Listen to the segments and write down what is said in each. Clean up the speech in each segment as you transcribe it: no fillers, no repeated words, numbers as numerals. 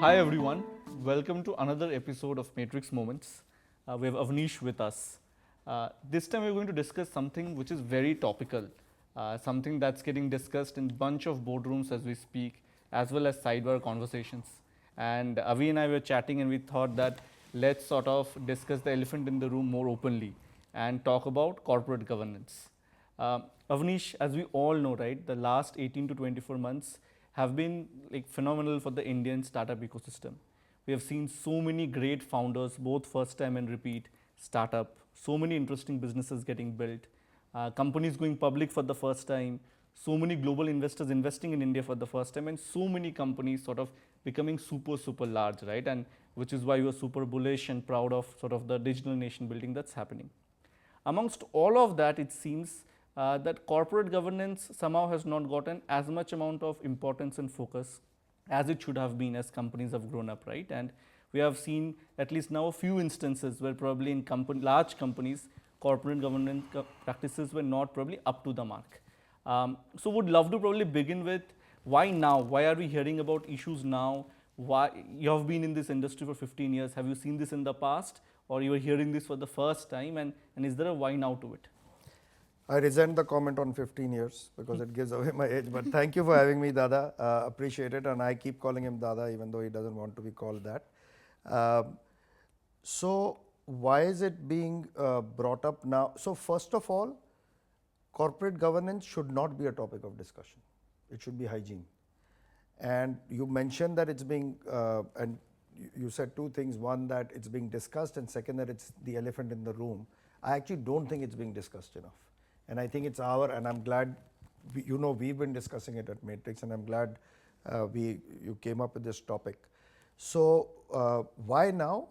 Hi everyone, welcome to another episode of Matrix Moments. We have Avnish with us. This time we're going to discuss something which is very topical, something that's getting discussed in a bunch of boardrooms as we speak, as well as sidebar conversations. And Avi and I were chatting and we thought that let's sort of discuss the elephant in the room more openly and talk about corporate governance. Avnish, as we all know, right, the last 18 to 24 months have been like phenomenal for the Indian startup ecosystem. We have seen so many great founders, both first time and repeat startup, so many interesting businesses getting built, companies going public for the first time, so many global investors investing in India for the first time, and so many companies sort of becoming super large, right? And which is why we are super bullish and proud of sort of the digital nation building that's happening. Amongst all of that, it seems that corporate governance somehow has not gotten as much amount of importance and focus as it should have been as companies have grown up, right? And we have seen at least now a few instances where probably in large companies, corporate governance practices were not probably up to the mark. So would love to probably begin with why now? Why are we hearing about issues now? Why you have been in this industry for 15 years? Have you seen this in the past, or you are hearing this for the first time? And is there a why now to it? I resent the comment on 15 years because it gives away my age. But thank you for having me, Dada. Appreciate it. And I keep calling him Dada even though he doesn't want to be called that. So why is it being brought up now? So first of all, corporate governance should not be a topic of discussion. It should be hygiene. And you mentioned that it's being, and you said two things. One, that it's being discussed, and second, that it's the elephant in the room. I actually don't think it's being discussed enough. And I think it's and I'm glad, we've been discussing it at Matrix, and I'm glad you came up with this topic. So why now?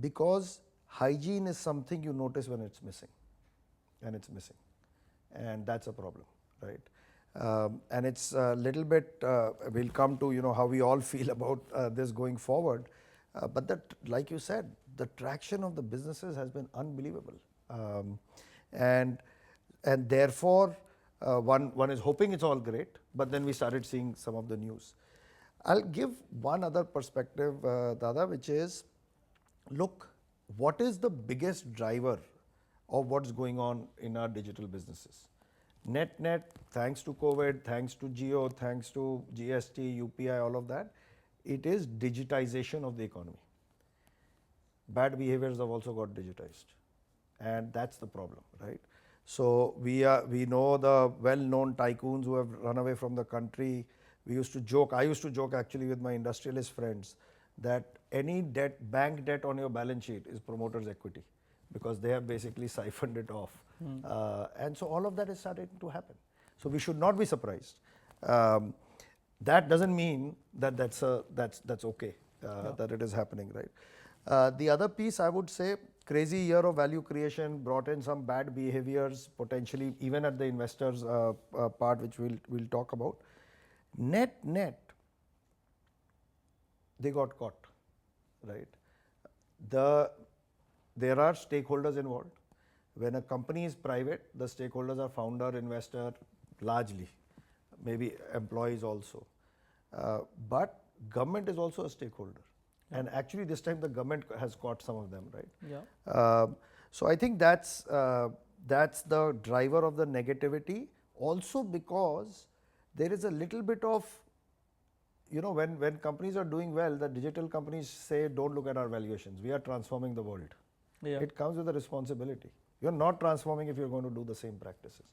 Because hygiene is something you notice when it's missing, and it's missing. And that's a problem, right? And it's a little bit, we'll come to, how we all feel about this going forward. But that, like you said, the traction of the businesses has been unbelievable. And therefore, one is hoping it's all great, but then we started seeing some of the news. I'll give one other perspective, Dada, which is, look, what is the biggest driver of what's going on in our digital businesses? Net, thanks to COVID, thanks to Geo, thanks to GST, UPI, all of that, it is digitization of the economy. Bad behaviors have also got digitized, and that's the problem, right? So we know the well-known tycoons who have run away from the country. I used to joke actually with my industrialist friends that any bank debt on your balance sheet is promoter's equity, because they have basically siphoned it off. And so all of that is starting to happen. So we should not be surprised. That doesn't mean that that's okay, that it is happening, right? The other piece I would say, crazy year of value creation brought in some bad behaviors, potentially even at the investors part, which we'll talk about. Net, they got caught, right? There are stakeholders involved. When a company is private, the stakeholders are founder, investor, largely, maybe employees also. But government is also a stakeholder. Yeah. And actually this time the government has caught some of them, right? Yeah. So I think that's the driver of the negativity. Also because there is a little bit of, when companies are doing well, the digital companies say, don't look at our valuations. We are transforming the world. Yeah. It comes with a responsibility. You're not transforming if you're going to do the same practices.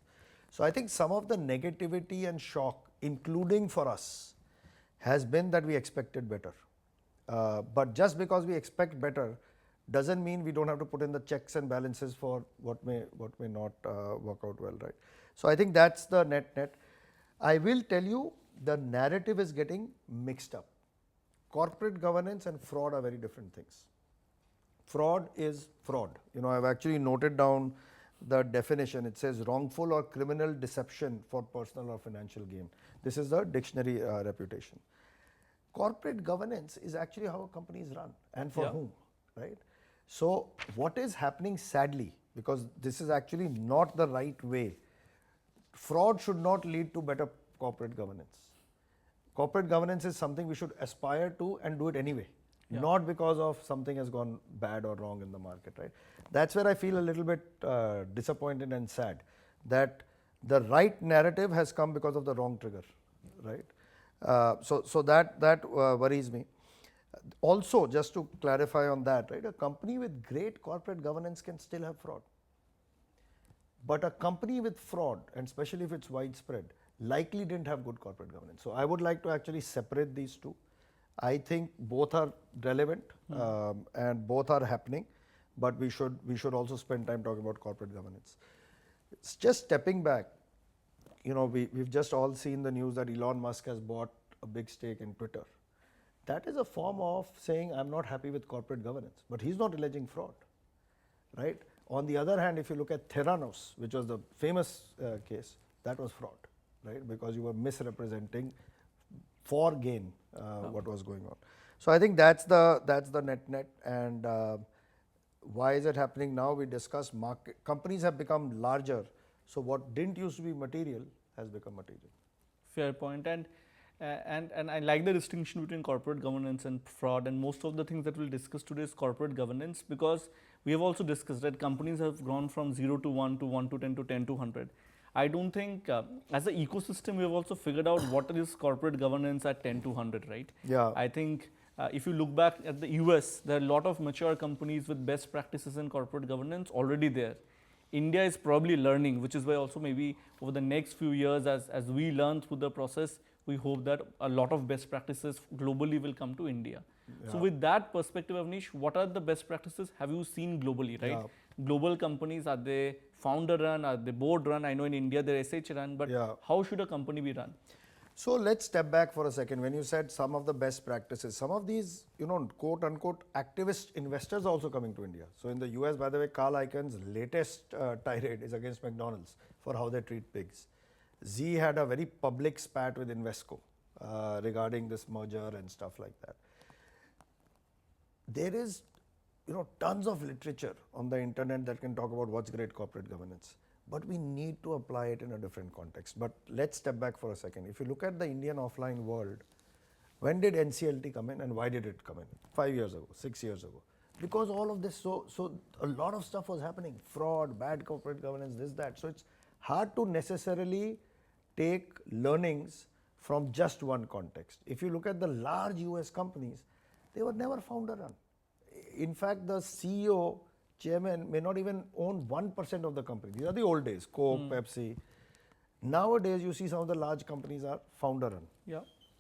So I think some of the negativity and shock, including for us, has been that we expected better. But just because we expect better doesn't mean we don't have to put in the checks and balances for what may not work out well, right? So I think that's the net. I will tell you, the narrative is getting mixed up. Corporate governance and fraud are very different things. Fraud is fraud. I've actually noted down the definition. It says wrongful or criminal deception for personal or financial gain. This is the dictionary reputation. Corporate governance is actually how a company is run and for whom, right? So what is happening, sadly, because this is actually not the right way, fraud should not lead to better corporate governance. Corporate governance is something we should aspire to and do it anyway, not because of something has gone bad or wrong in the market, right? That's where I feel a little bit disappointed and sad that the right narrative has come because of the wrong trigger, right? So that worries me. Also, just to clarify on that, right, a company with great corporate governance can still have fraud. But a company with fraud, and especially if it's widespread, likely didn't have good corporate governance. So I would like to actually separate these two. I think both are relevant and both are happening, but we should also spend time talking about corporate governance. It's just stepping back, we've just all seen the news that Elon Musk has bought a big stake in Twitter. That is a form of saying I'm not happy with corporate governance, but he's not alleging fraud, right? On the other hand, if you look at Theranos, which was the famous case, that was fraud, right? Because you were misrepresenting for gain what was going on. So I think that's the net, and why is it happening now? We discussed companies have become larger, so what didn't used to be material has become material. Fair point. And I like the distinction between corporate governance and fraud, and most of the things that we'll discuss today is corporate governance, because we have also discussed that companies have gone from 0 to 1 to 1 to 10 to 10 to 100. I don't think as an ecosystem we have also figured out what is corporate governance at 10 to 100, right? Yeah. I think if you look back at the US, there are a lot of mature companies with best practices in corporate governance already there. India is probably learning, which is why also maybe over the next few years as we learn through the process, we hope that a lot of best practices globally will come to India. Yeah. So with that perspective, Avnish, what are the best practices have you seen globally, right? Yeah. Global companies, are they founder run, are they board run? I know in India they're SH run, but how should a company be run? So let's step back for a second. When you said some of the best practices, some of these, quote unquote, activist investors are also coming to India. So in the US, by the way, Carl Icahn's latest tirade is against McDonald's for how they treat pigs. Z had a very public spat with Invesco regarding this merger and stuff like that. There is, tons of literature on the internet that can talk about what's great corporate governance. But we need to apply it in a different context. But let's step back for a second. If you look at the Indian offline world, when did NCLT come in and why did it come in? 5 years ago, 6 years ago. Because all of this, so a lot of stuff was happening. Fraud, bad corporate governance, this, that. So it's hard to necessarily take learnings from just one context. If you look at the large US companies, they were never founder run. In fact, the CEO, chairman may not even own 1% of the company. These are the old days, Coke, Pepsi. Nowadays, you see some of the large companies are founder run. Yeah.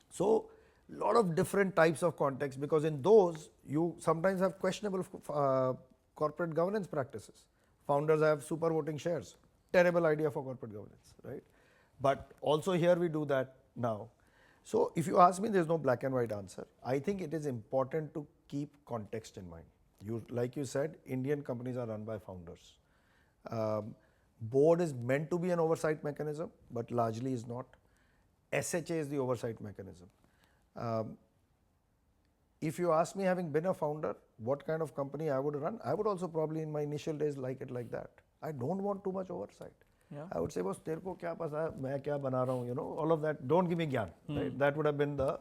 So, a lot of different types of context, because in those, you sometimes have questionable corporate governance practices. Founders have super voting shares. Terrible idea for corporate governance, right? But also here we do that now. So, if you ask me, there's no black and white answer. I think it is important to keep context in mind. Like you said, Indian companies are run by founders. Board is meant to be an oversight mechanism, but largely is not. SHA is the oversight mechanism. If you ask me, having been a founder, what kind of company I would run, I would also probably in my initial days like it like that. I don't want too much oversight. Yeah. I would say, boss, तेरे को क्या पता है, मैं क्या बना रहा हूँ, all of that. Don't give me gyan. Right? That would have been the.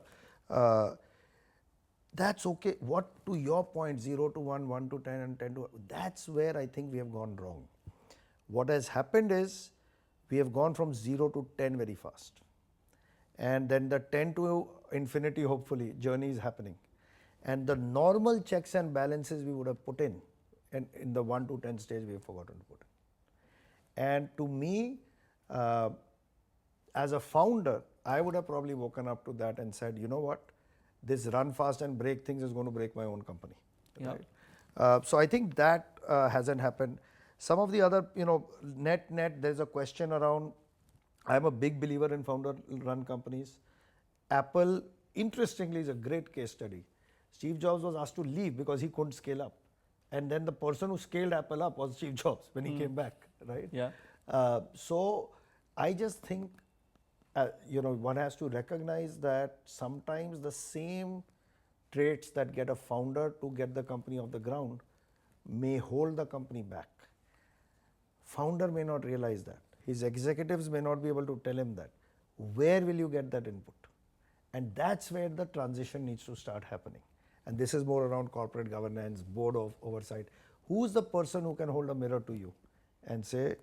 That's okay. What, to your point, 0 to 1, 1 to 10 and 10 to 1, that's where I think we have gone wrong. What has happened is we have gone from 0 to 10 very fast. And then the 10 to infinity, hopefully, journey is happening. And the normal checks and balances we would have put in, and in the 1 to 10 stage, we have forgotten to put in. And to me, as a founder, I would have probably woken up to that and said, you know what? This run fast and break things is going to break my own company. Yeah. Right? So I think that hasn't happened. Some of the other, net, there's a question around, I'm a big believer in founder-run companies. Apple, interestingly, is a great case study. Steve Jobs was asked to leave because he couldn't scale up. And then the person who scaled Apple up was Steve Jobs when he came back, right? Yeah. So I just think, one has to recognize that sometimes the same traits that get a founder to get the company off the ground may hold the company back. Founder may not realize that. His executives may not be able to tell him that. Where will you get that input? And that's where the transition needs to start happening. And this is more around corporate governance, board of oversight. Who's the person who can hold a mirror to you and say,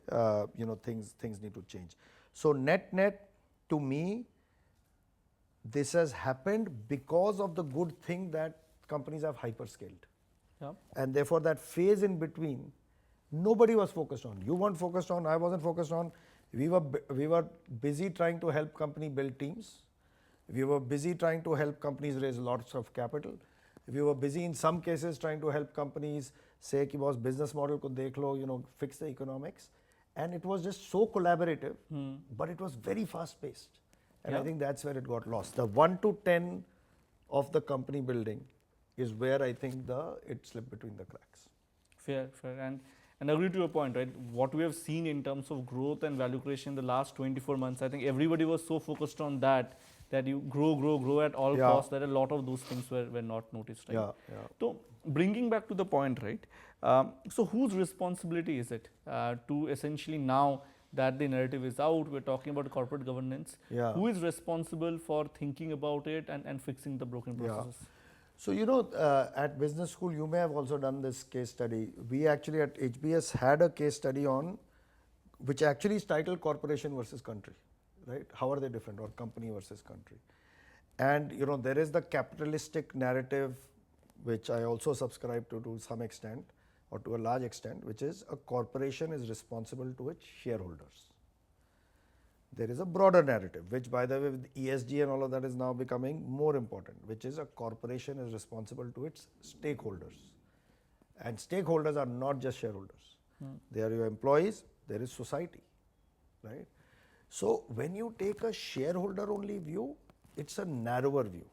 things need to change? So net, to me, this has happened because of the good thing that companies have hyperscaled. Yeah. And therefore that phase in between, nobody was focused on. You weren't focused on, I wasn't focused on. We were busy trying to help company build teams. We were busy trying to help companies raise lots of capital. We were busy in some cases trying to help companies say कि boss business model को देख लो, fix the economics. And it was just so collaborative, but it was very fast paced. And I think that's where it got lost. The 1 to 10 of the company building is where I think it slipped between the cracks. Fair. And agree to your point, right? What we have seen in terms of growth and value creation in the last 24 months, I think everybody was so focused on that you grow at all costs, that a lot of those things were not noticed, right? Yeah. So bringing back to the point, right? So whose responsibility is it to essentially, now that the narrative is out, we're talking about corporate governance, who is responsible for thinking about it and fixing the broken processes? So, at business school, you may have also done this case study. We actually at HBS had a case study on, which actually is titled Corporation versus Country, right? How are they different, or company versus country? And, there is the capitalistic narrative, which I also subscribe to some extent, or to a large extent, which is a corporation is responsible to its shareholders. There is a broader narrative, which by the way with ESG and all of that is now becoming more important, which is a corporation is responsible to its stakeholders. And stakeholders are not just shareholders. They are your employees, there is society, right? So when you take a shareholder only view, it's a narrower view.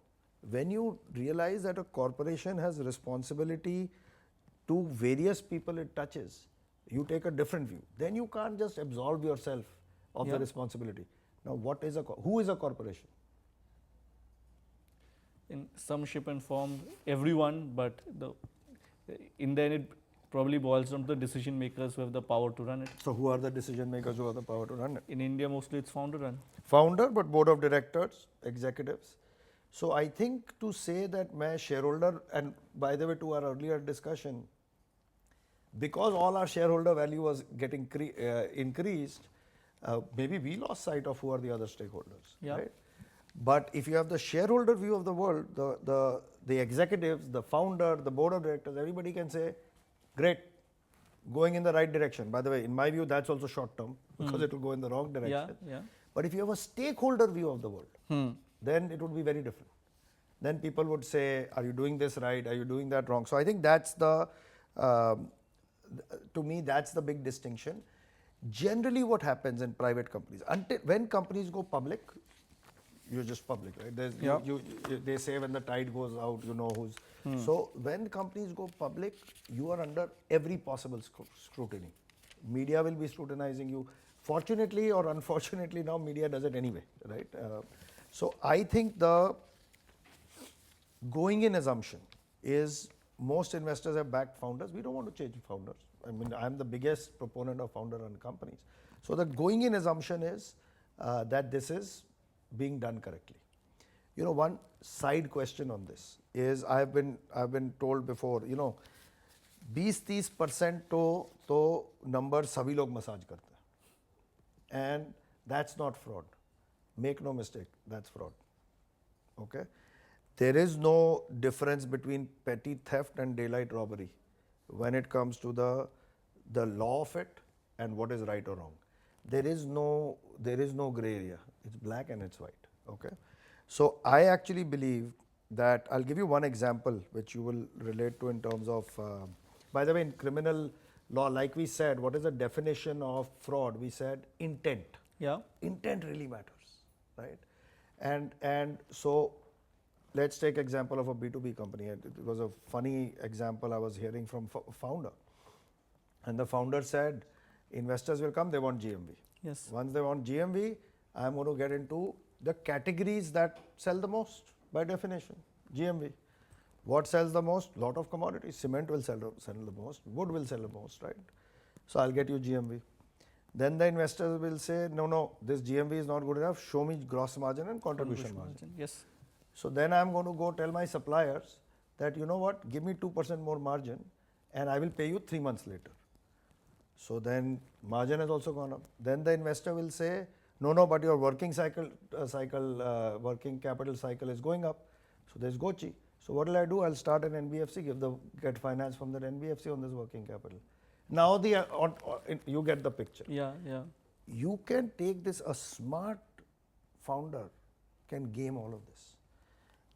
When you realize that a corporation has responsibility to various people it touches, you take a different view. Then you can't just absolve yourself of the responsibility. Now, who is a corporation? In some shape and form, everyone, but in the end, it probably boils down to the decision makers who have the power to run it. So, who are the decision makers who have the power to run it? In India, mostly it's founder run. Founder, but board of directors, executives. So, I think to say that my shareholder, and by the way, to our earlier discussion, because all our shareholder value was getting increased, maybe we lost sight of who are the other stakeholders, right? But if you have the shareholder view of the world, the executives, the founder, the board of directors, everybody can say, great, going in the right direction. By the way, in my view, that's also short term, because it will go in the wrong direction. But if you have a stakeholder view of the world, then it would be very different. Then people would say, are you doing this right? Are you doing that wrong? So I think that's to me, that's the big distinction. Generally, what happens in private companies, when companies go public, you're just public, right? They say when the tide goes out, you know who's. So when companies go public, you are under every possible scrutiny. Media will be scrutinizing you. Fortunately or unfortunately, now media does it anyway, right? So I think the going in assumption is most investors have backed founders. We don't want to change founders. I mean, I'm the biggest proponent of founder-run companies. So the going in assumption is that this is being done correctly. One side question on this is I've been told before, 20-30% to number sabhi log massage karte hain. And that's not fraud. Make no mistake, that's fraud. Okay? There is no difference between petty theft and daylight robbery when it comes to the law of it and what is right or wrong. There is no gray area. It's black and it's white. Okay. So I actually believe that I'll give you one example which you will relate to in terms of. By the way, in criminal law, like we said, what is the definition of fraud? We said intent. Yeah. Intent really matters, right? And so let's take example of a B2B company. It was a funny example I was hearing from founder. And the founder said, investors will come, they want GMV. Yes. Once they want GMV, I'm going to get into the categories that sell the most by definition, GMV. What sells the most? Lot of commodities. Cement will sell the most, wood will sell the most, right? So I'll get you GMV. Then the investors will say, no, this GMV is not good enough. Show me gross margin and contribution margin. Yes. So then I'm going to go tell my suppliers that, you know what, give me 2% more margin and I will pay you 3 months later. So then margin has also gone up. Then the investor will say, no, but your working capital cycle is going up. So there's Gochi. So what will I do? I'll start an NBFC, get finance from that NBFC on this working capital. Now you get the picture. Yeah. You can take this, a smart founder can game all of this.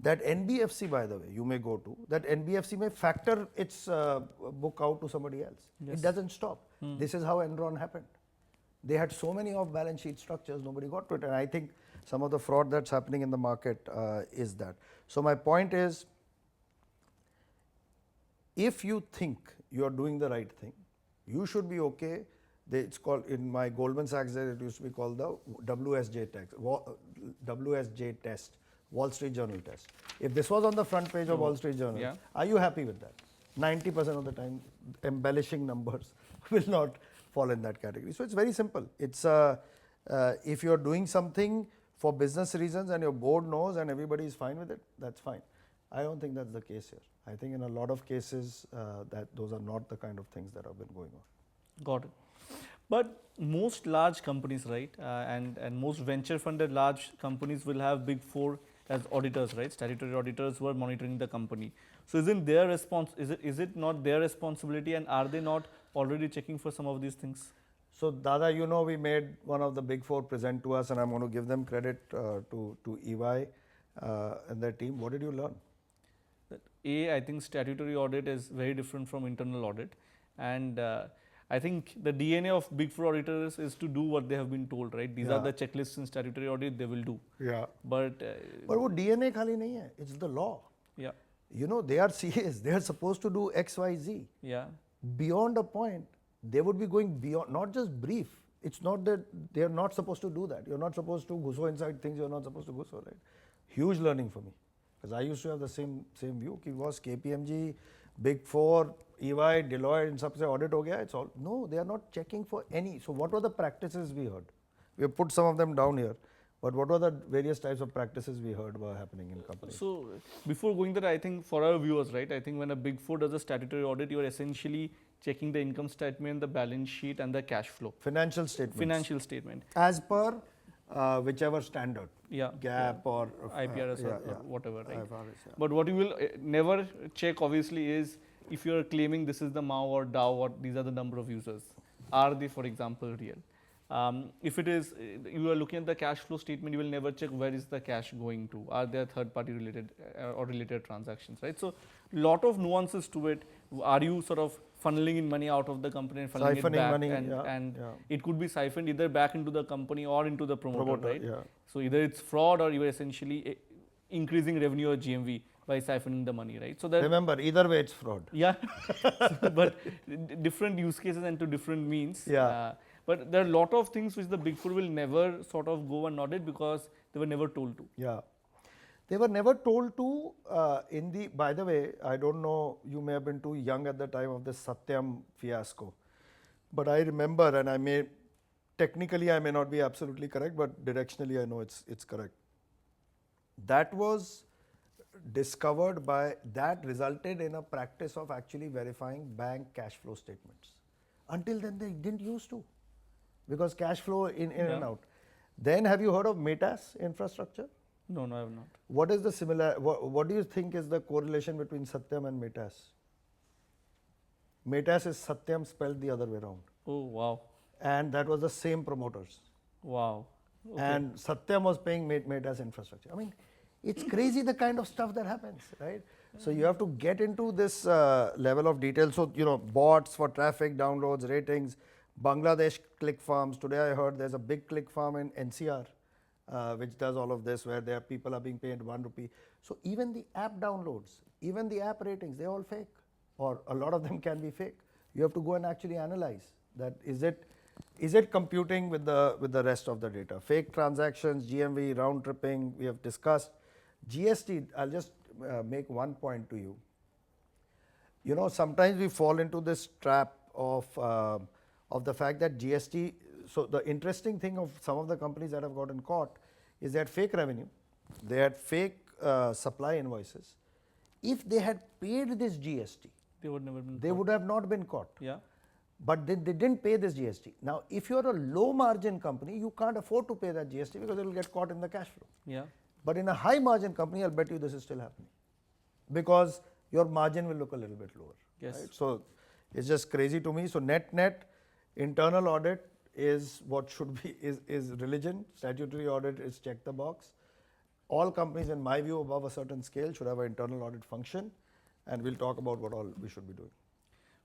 That NBFC, by the way, you may go to, that NBFC may factor its book out to somebody else. Yes. It doesn't stop. This is how Enron happened. They had so many off-balance sheet structures, nobody got to it. And I think some of the fraud that's happening in the market is that. So my point is, if you think you're doing the right thing, you should be okay. It's called, in my Goldman Sachs days, it used to be called the WSJ test, Wall Street Journal test. If this was on the front page of Wall Street Journal, are you happy with that? 90% of the time, embellishing numbers will not fall in that category. So it's very simple. It's if you're doing something for business reasons and your board knows and everybody is fine with it, that's fine. I don't think that's the case here. I think in a lot of cases that those are not the kind of things that have been going on. Got it. But most large companies, right, and most venture funded large companies will have Big Four as auditors, right? Statutory auditors who are monitoring the company. So isn't their is it not their responsibility, and are they not already checking for some of these things? So Dada, you know, we made one of the Big Four present to us, and I'm going to give them credit to EY and their team. What did you learn? I think statutory audit is very different from internal audit, and I think the DNA of Big Four auditors is to do what they have been told, right? These are the checklists in statutory audit they will do. Yeah. But वो DNA खाली नहीं है. It's the law. Yeah. You know, they are CAs. They are supposed to do X, Y, Z. Yeah. Beyond a point, they would be going beyond, not just brief. It's not that they are not supposed to do that. You're not supposed to go inside things you're not supposed to go, right? Huge learning for me. Because I used to have the same view. Ki was KPMG, Big Four, EY, Deloitte, and सबसे audit हो गया. It's all. No, they are not checking for any. So what were the practices we heard? We have put some of them down here. But what were the various types of practices we heard were happening in companies? So before going there, I think for our viewers, right, I think when a Big Four does a statutory audit, you are essentially checking the income statement, the balance sheet, and the cash flow. Financial statement. Financial statement. As per whichever standard. Yeah. GAAP or IPRS or whatever, right? IFRS, But what you will never check, obviously, is if you are claiming this is the MAU or DAO or these are the number of users. Are they, for example, real? If it is, you are looking at the cash flow statement, you will never check where is the cash going to. Are there third-party related or related transactions, right? So, lot of nuances to it. Are you sort of funneling in money out of the company and funneling it back? Money, and it could be siphoned either back into the company or into the promoter, right? Yeah. So, either it's fraud or you are essentially increasing revenue or GMV by siphoning the money, right? So that remember, either way it's fraud. Yeah, but different use cases and to different means. Yeah. But there are a lot of things which the Big Four will never sort of go and audit because they were never told to. Yeah. They were never told to by the way, I don't know, you may have been too young at the time of the Satyam fiasco. But I remember, and technically I may not be absolutely correct, but directionally I know it's correct. That was discovered that resulted in a practice of actually verifying bank cash flow statements. Until then they didn't used to. Because cash flow in and out. Then have you heard of Metas infrastructure? No, I have not. What is the what do you think is the correlation between Satyam and Metas? Metas is Satyam spelled the other way around. Oh, wow. And that was the same promoters. Wow. Okay. And Satyam was paying Metas infrastructure. I mean, it's crazy the kind of stuff that happens, right? So you have to get into this level of detail. So, bots for traffic, downloads, ratings, Bangladesh click farms. Today I heard there's a big click farm in NCR which does all of this where people are being paid 1 rupee. So even the app downloads, even the app ratings, they're all fake, or a lot of them can be fake. You have to go and actually analyze that is it computing with the rest of the data. Fake transactions, GMV, round tripping, we have discussed. GST, I'll just make one point to you. Sometimes we fall into this trap of the fact that GST, so the interesting thing of some of the companies that have gotten caught is they had fake revenue, they had fake supply invoices, if they had paid this GST, They would never been. they would have not been caught. Yeah. But they didn't pay this GST. Now, if you're a low margin company, you can't afford to pay that GST because it will get caught in the cash flow. Yeah. But in a high margin company, I'll bet you this is still happening because your margin will look a little bit lower. Yes. Right? So it's just crazy to me. So net, internal audit is what should be, is religion. Statutory audit is check the box. All companies, in my view, above a certain scale should have an internal audit function, and we'll talk about what all we should be doing.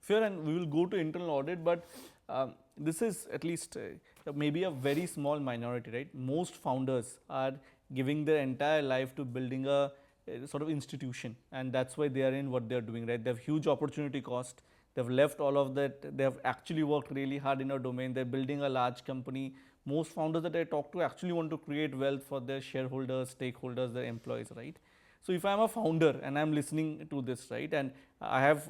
Fair, and we will go to internal audit, but this is at least maybe a very small minority, right? Most founders are giving their entire life to building a sort of institution, and that's why they are in what they are doing, right? They have huge opportunity cost. They've left all of that. They have actually worked really hard in a domain. They're building a large company. Most founders that I talk to actually want to create wealth for their shareholders, stakeholders, their employees, right? So if I'm a founder and I'm listening to this, right, and I have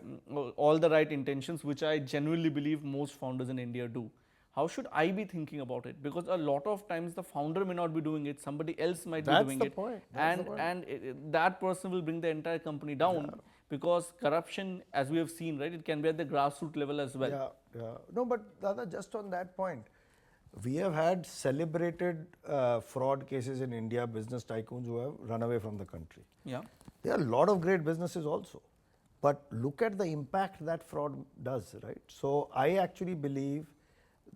all the right intentions, which I genuinely believe most founders in India do, how should I be thinking about it? Because a lot of times the founder may not be doing it, somebody else might be doing it. And that person will bring the entire company down because corruption, as we have seen, right, it can be at the grassroots level as well. Yeah. No, but Dada, just on that point, we have had celebrated fraud cases in India, business tycoons who have run away from the country. Yeah. There are a lot of great businesses also. But look at the impact that fraud does, right? So I actually believe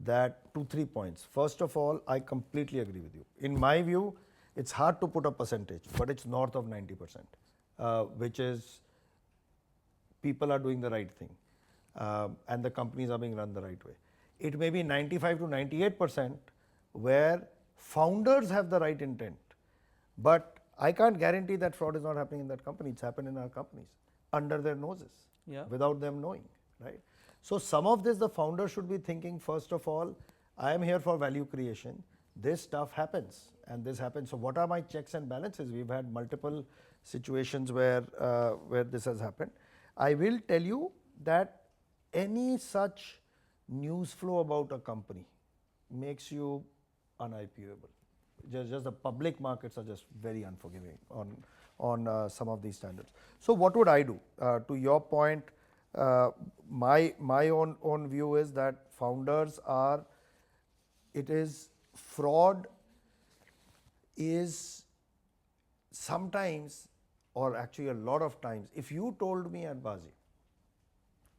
that 2-3 points. First of all, I completely agree with you. In my view, it's hard to put a percentage, but it's north of 90%, which is people are doing the right thing and the companies are being run the right way. It may be 95 to 98% where founders have the right intent, but I can't guarantee that fraud is not happening in that company. It's happened in our companies under their noses, without them knowing, right? So some of this the founder should be thinking, first of all, I am here for value creation. This stuff happens and this happens. So what are my checks and balances? We've had multiple situations where this has happened. I will tell you that any such news flow about a company makes you un-IPOable. Just the public markets are just very unforgiving on some of these standards. So what would I do? To your point, my own view is that founders are, fraud is sometimes, or actually a lot of times, if you told me at Bazi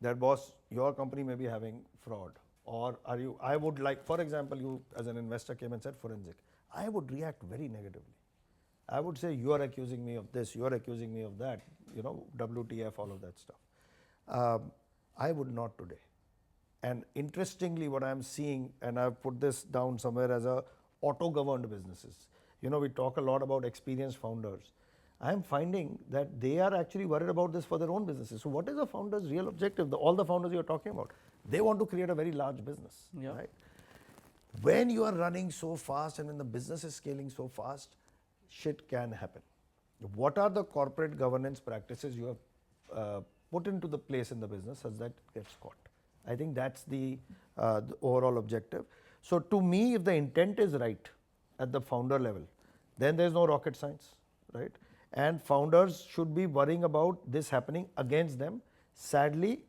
that boss, your company may be having fraud, or I would like, for example, you as an investor came and said forensic, I would react very negatively. I would say, you are accusing me of this, you are accusing me of that, WTF, all of that stuff. I would not today. And interestingly, what I'm seeing, and I've put this down somewhere as a auto-governed businesses. We talk a lot about experienced founders. I'm finding that they are actually worried about this for their own businesses. So what is a founder's real objective? All the founders you're talking about, they want to create a very large business, right? When you are running so fast and when the business is scaling so fast, shit can happen. What are the corporate governance practices you have put into the place in the business such that it gets caught? I think that's the overall objective. So to me, if the intent is right at the founder level, then there's no rocket science, right? And founders should be worrying about this happening against them. Sadly,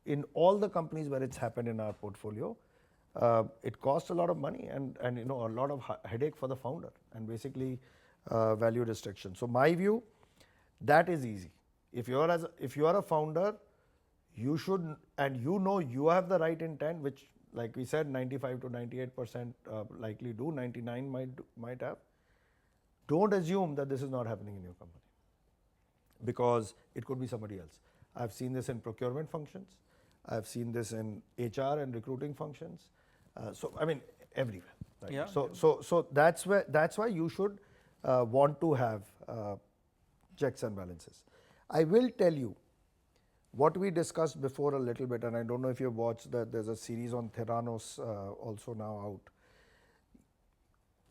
in all the companies where it's happened in our portfolio, it costs a lot of money and a lot of headache for the founder and basically value restriction. So my view, that is easy. If you are a founder, you should, and you have the right intent, which, like we said, 95 to 98% likely do, 99 might have. Don't assume that this is not happening in your company, because it could be somebody else. I've seen this in procurement functions. I've seen this in HR and recruiting functions. So I mean, everywhere. Right? Yeah. So that's why you should want to have checks and balances. I will tell you what we discussed before a little bit, and I don't know if you've watched that. There's a series on Theranos also now out.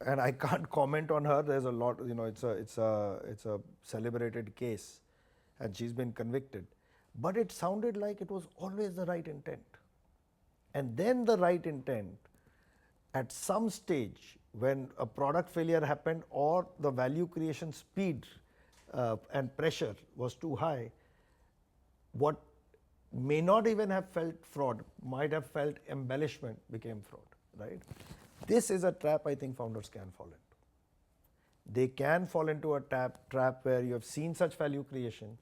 And I can't comment on her. There's a lot, it's a celebrated case, and she's been convicted. But it sounded like it was always the right intent. And then the right intent, at some stage, when a product failure happened or the value creation speed and pressure was too high, what may not even have felt fraud, might have felt embellishment became fraud, right? This is a trap I think founders can fall into. They can fall into a trap where you have seen such value creation,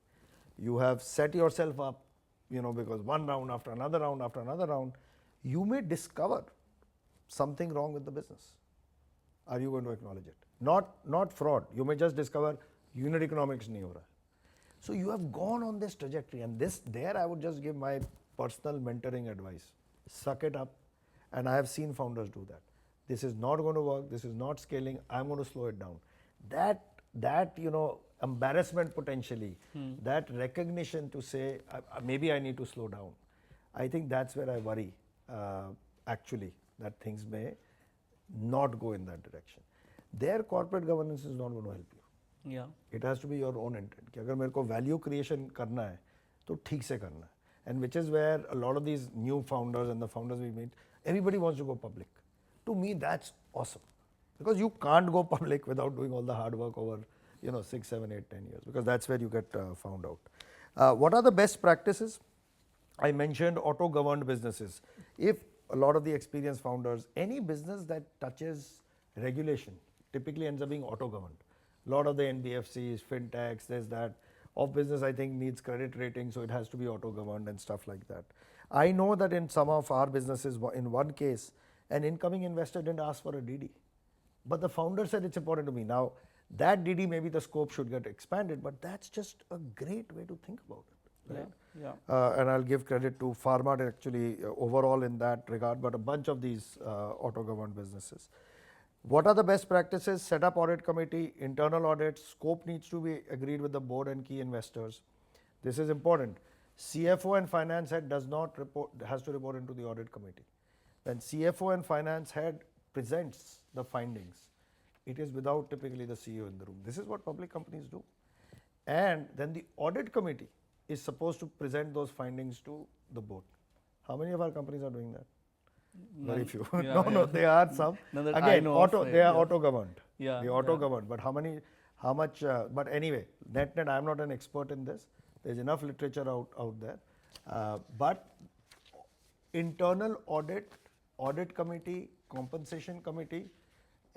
you have set yourself up, because one round after another round after another round, you may discover something wrong with the business. Are you going to acknowledge it? Not fraud. You may just discover unit economics nahi ho raha hai. So you have gone on this trajectory, and there I would just give my personal mentoring advice. Suck it up, and I have seen founders do that. This is not going to work. This is not scaling. I'm going to slow it down. That embarrassment potentially, that recognition to say maybe I need to slow down. I think that's where I worry actually that things may not go in that direction. Their corporate governance is not going to help you. Yeah. It has to be your own intent. कि अगर मेरे को value creation करना है तो ठीक से करना है. And which is where a lot of these new founders and the founders we meet, everybody wants to go public. To me, that's awesome. Because you can't go public without doing all the hard work over 6, 7, 8, 10 years, because that's where you get found out. What are the best practices? I mentioned auto-governed businesses. If a lot of the experienced founders, any business that touches regulation typically ends up being auto-governed. A lot of the NBFCs, fintechs, there's that. Of business, I think, needs credit rating, so it has to be auto-governed and stuff like that. I know that in some of our businesses, in one case, an incoming investor didn't ask for a DD. But the founder said it's important to me. Now, that DD, maybe the scope should get expanded, but that's just a great way to think about it. Right? Yeah. And I'll give credit to Pharma actually overall in that regard, but a bunch of these auto-governed businesses. What are the best practices? Set up audit committee, internal audit, scope needs to be agreed with the board and key investors. This is important. CFO and finance head has to report into the audit committee. When CFO and finance head presents the findings, it is without typically the CEO in the room. This is what public companies do. And then the audit committee is supposed to present those findings to the board. How many of our companies are doing that? Very few. Yeah, no, there are some. Again, they are auto-governed. Yeah, they auto-governed. But how much, but anyway, net, I'm not an expert in this. There's enough literature out there. But internal audit committee, compensation committee,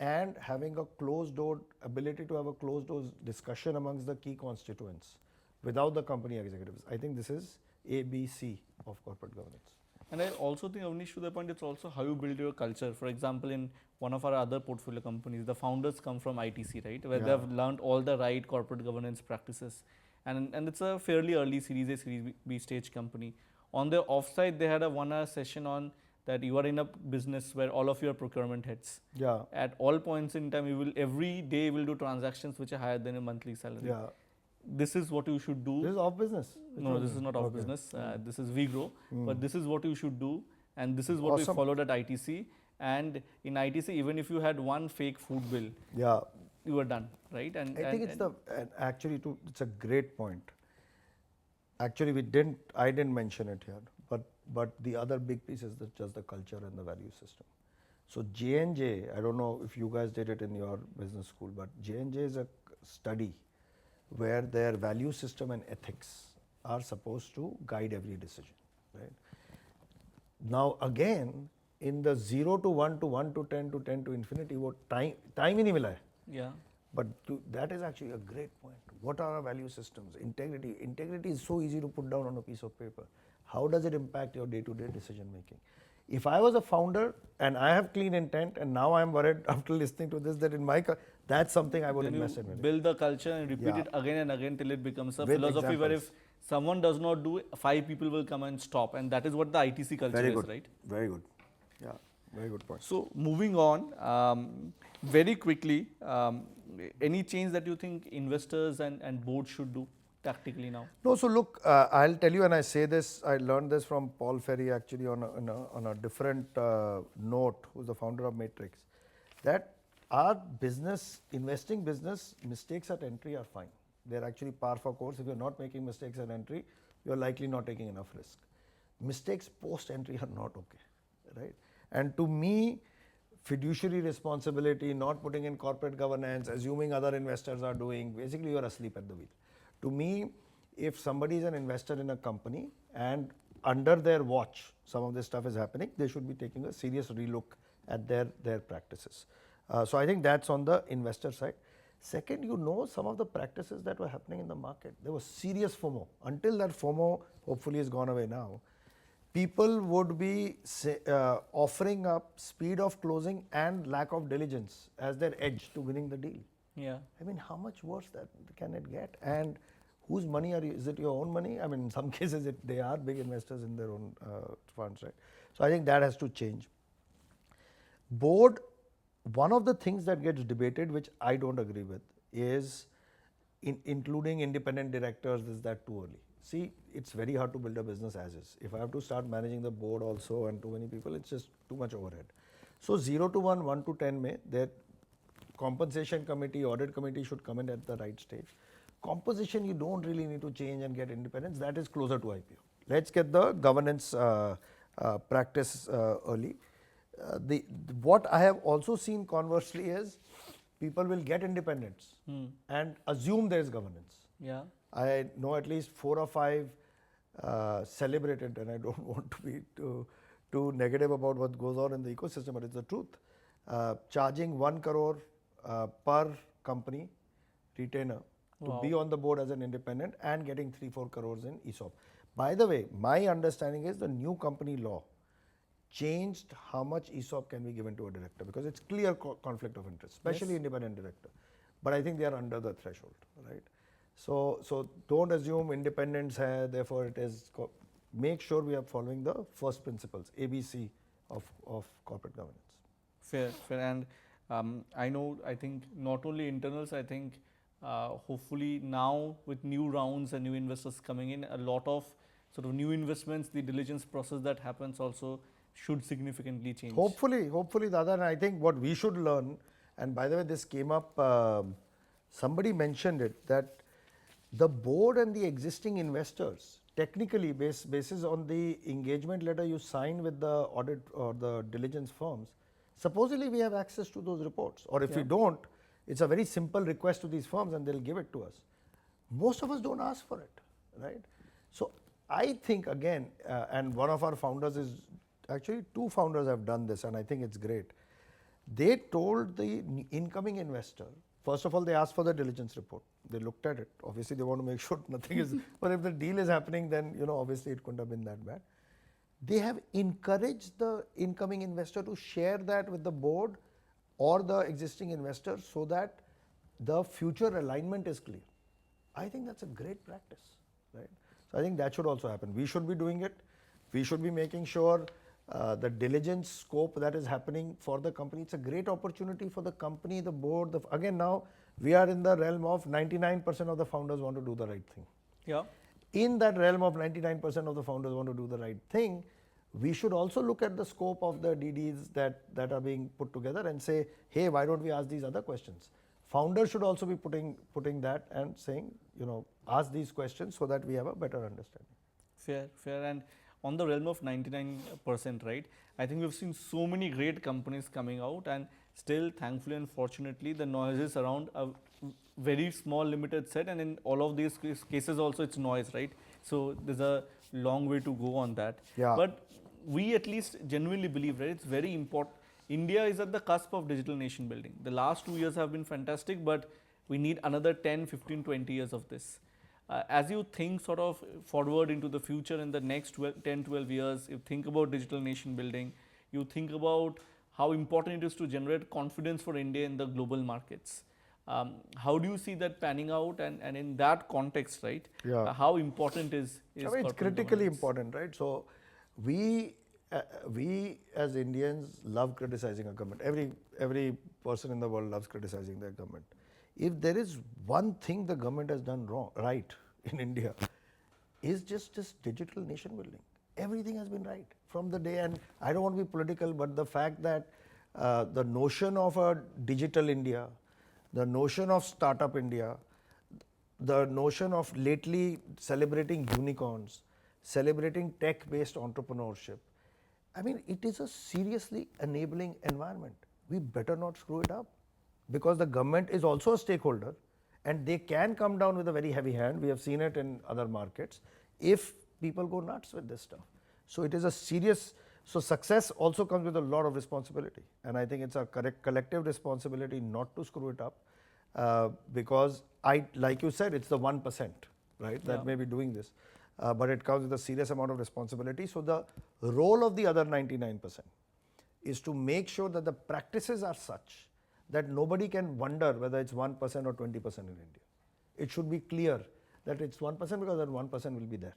and having a closed door, ability to have a closed door discussion amongst the key constituents without the company executives. I think this is ABC of corporate governance. And I also think, Avnish, to the point, it's also how you build your culture. For example, in one of our other portfolio companies, the founders come from ITC, right? Where they have learned all the right corporate governance practices. And it's a fairly early Series A, Series B stage company. On their offsite, they had a 1 hour session on that you are in a business where all of your procurement heads. Yeah. At all points in time, every day you will do transactions which are higher than a monthly salary. Yeah. This is what you should do. This is off business. No, this is not off business. This is WeGrow. But this is what you should do. And this is what we followed at ITC. And in ITC, even if you had one fake food bill, you were done, right? And I think it's a great point. Actually, I didn't mention it here, but the other big piece is just the culture and the value system. So J&J, I don't know if you guys did it in your business school, but J&J is a study where their value system and ethics are supposed to guide every decision, right? Now again, in the 0 to 1 to 1 to 10 to 10 to infinity, what time ही नहीं मिला है. Yeah. But that is actually a great point. What are our value systems? Integrity. Integrity is so easy to put down on a piece of paper. How does it impact your day-to-day decision making? If I was a founder and I have clean intent and now I'm worried after listening to this that that's something I would invest in. Build the culture and repeat it again and again till it becomes a philosophy where if someone does not do, 5 people will come and stop, and that is what the ITC culture is, right? Very good. Yeah, very good point. So moving on, very quickly, any change that you think investors and boards should do tactically now? No, so look, I'll tell you, and I say this, I learned this from Paul Ferry actually on a different note, who's the founder of Matrix, that our investing business, mistakes at entry are fine. They're actually par for course. If you're not making mistakes at entry, you're likely not taking enough risk. Mistakes post-entry are not okay, right? And to me, fiduciary responsibility, not putting in corporate governance, assuming other investors are doing, basically you're asleep at the wheel. To me, if somebody is an investor in a company and under their watch some of this stuff is happening, they should be taking a serious relook at their practices. So I think that's on the investor side. Second, some of the practices that were happening in the market. There was serious FOMO. Until that FOMO hopefully has gone away now, people would be offering up speed of closing and lack of diligence as their edge to winning the deal. Yeah. I mean, how much worse that can it get? And whose money are you? Is it your own money? I mean, in some cases, they are big investors in their own funds, right? So I think that has to change. Board, one of the things that gets debated, which I don't agree with, is including independent directors. Is that too early? See, it's very hard to build a business as is. If I have to start managing the board also and too many people, it's just too much overhead. So 0 to 1, 1 to 10 may, their compensation committee, audit committee should come in at the right stage. Composition, you don't really need to change and get independence. That is closer to IPO. Let's get the governance practice early. What I have also seen conversely is people will get independence and assume there is governance. Yeah. I know at least 4 or 5 celebrated, and I don't want to be too negative about what goes on in the ecosystem, but it's the truth. Charging 1 crore per company retainer to be on the board as an independent and getting 3-4 crores in ESOP. By the way, my understanding is the new company law changed how much ESOP can be given to a director, because it's clear conflict of interest, especially independent director. But I think they are under the threshold, right? So don't assume independence hai, therefore it is. Make sure we are following the first principles, ABC of corporate governance. Fair. And I think not only internals, I think hopefully now with new rounds and new investors coming in, a lot of sort of new investments, the diligence process that happens also should significantly change. Hopefully, Dada, and I think what we should learn, and by the way, this came up, somebody mentioned it, that the board and the existing investors, technically basis on the engagement letter you sign with the audit or the diligence firms, supposedly we have access to those reports, or if we don't, it's a very simple request to these firms and they'll give it to us. Most of us don't ask for it, right? So I think again, and one of our founders is, actually 2 founders have done this, and I think it's great. They told the incoming investor, first of all, they asked for the diligence report. They looked at it. Obviously, they want to make sure nothing is, but if the deal is happening, then, obviously it couldn't have been that bad. They have encouraged the incoming investor to share that with the board or the existing investors so that the future alignment is clear. I think that's a great practice, right? So I think that should also happen. We should be doing it. We should be making sure the diligence scope that is happening for the company, it's a great opportunity for the company, the board. Again, now we are in the realm of 99% of the founders want to do the right thing. Yeah. In that realm of 99% of the founders want to do the right thing, we should also look at the scope of the DDs that are being put together and say, hey, why don't we ask these other questions? Founders should also be putting that and saying, ask these questions so that we have a better understanding. Fair. And on the realm of 99%, right? I think we've seen so many great companies coming out, and still, thankfully and fortunately, the noise is around a very small limited set, and in all of these cases also it's noise, right? So there's a long way to go on that. Yeah. But we at least genuinely believe, right? It's very important. India is at the cusp of digital nation building. The last 2 years have been fantastic, but we need another 10, 15, 20 years of this. As you think sort of forward into the future in the next 10, 12 years, you think about digital nation building, you think about how important it is to generate confidence for India in the global markets. How do you see that panning out? And in that context, right, how important is I mean, it's critically important, right? So we as Indians love criticizing a government. Every person in the world loves criticizing their government. If there is one thing the government has done right in India, is just this digital nation building. Everything has been right from the day, and I don't want to be political, but the fact that the notion of a digital India, the notion of startup India, the notion of lately celebrating unicorns, celebrating tech-based entrepreneurship, I mean, it is a seriously enabling environment. we better not screw it up, because the government is also a stakeholder and they can come down with a very heavy hand. We have seen it in other markets if people go nuts with this stuff. So it is a serious, so success also comes with a lot of responsibility, and I think it's a collective responsibility not to screw it up, because like you said, it's the 1%, right, that may be doing this, but it comes with a serious amount of responsibility. So the role of the other 99% is to make sure that the practices are such that nobody can wonder whether it's 1% or 20% in India. It should be clear that it's 1% because that 1% will be there.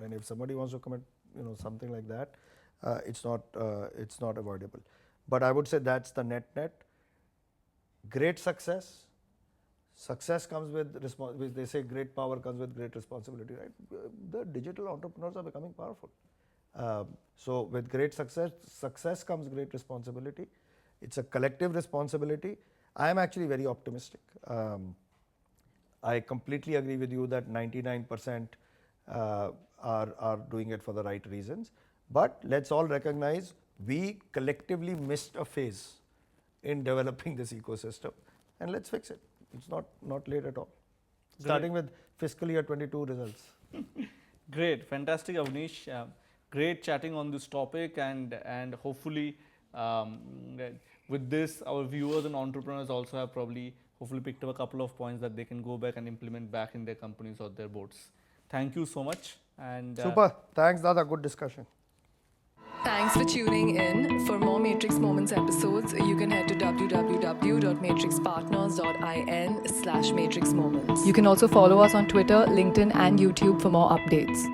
And if somebody wants to commit, something like that, it's not avoidable. But I would say that's the net. Great success. Success comes with they say great power comes with great responsibility, right? The digital entrepreneurs are becoming powerful. So with great success comes great responsibility. It's a collective responsibility. I am actually very optimistic. I completely agree with you that 99% are doing it for the right reasons. But let's all recognize we collectively missed a phase in developing this ecosystem, and let's fix it. It's not late at all. Starting with fiscal year 22 results. Great, fantastic, Avnish. Great chatting on this topic, and hopefully with this, our viewers and entrepreneurs also have hopefully picked up a couple of points that they can go back and implement back in their companies or their boards. Thank you so much. And super. Thanks, Dada. Good discussion. Thanks for tuning in. For more Matrix Moments episodes, you can head to www.matrixpartners.in/matrixmoments. You can also follow us on Twitter, LinkedIn, and YouTube for more updates.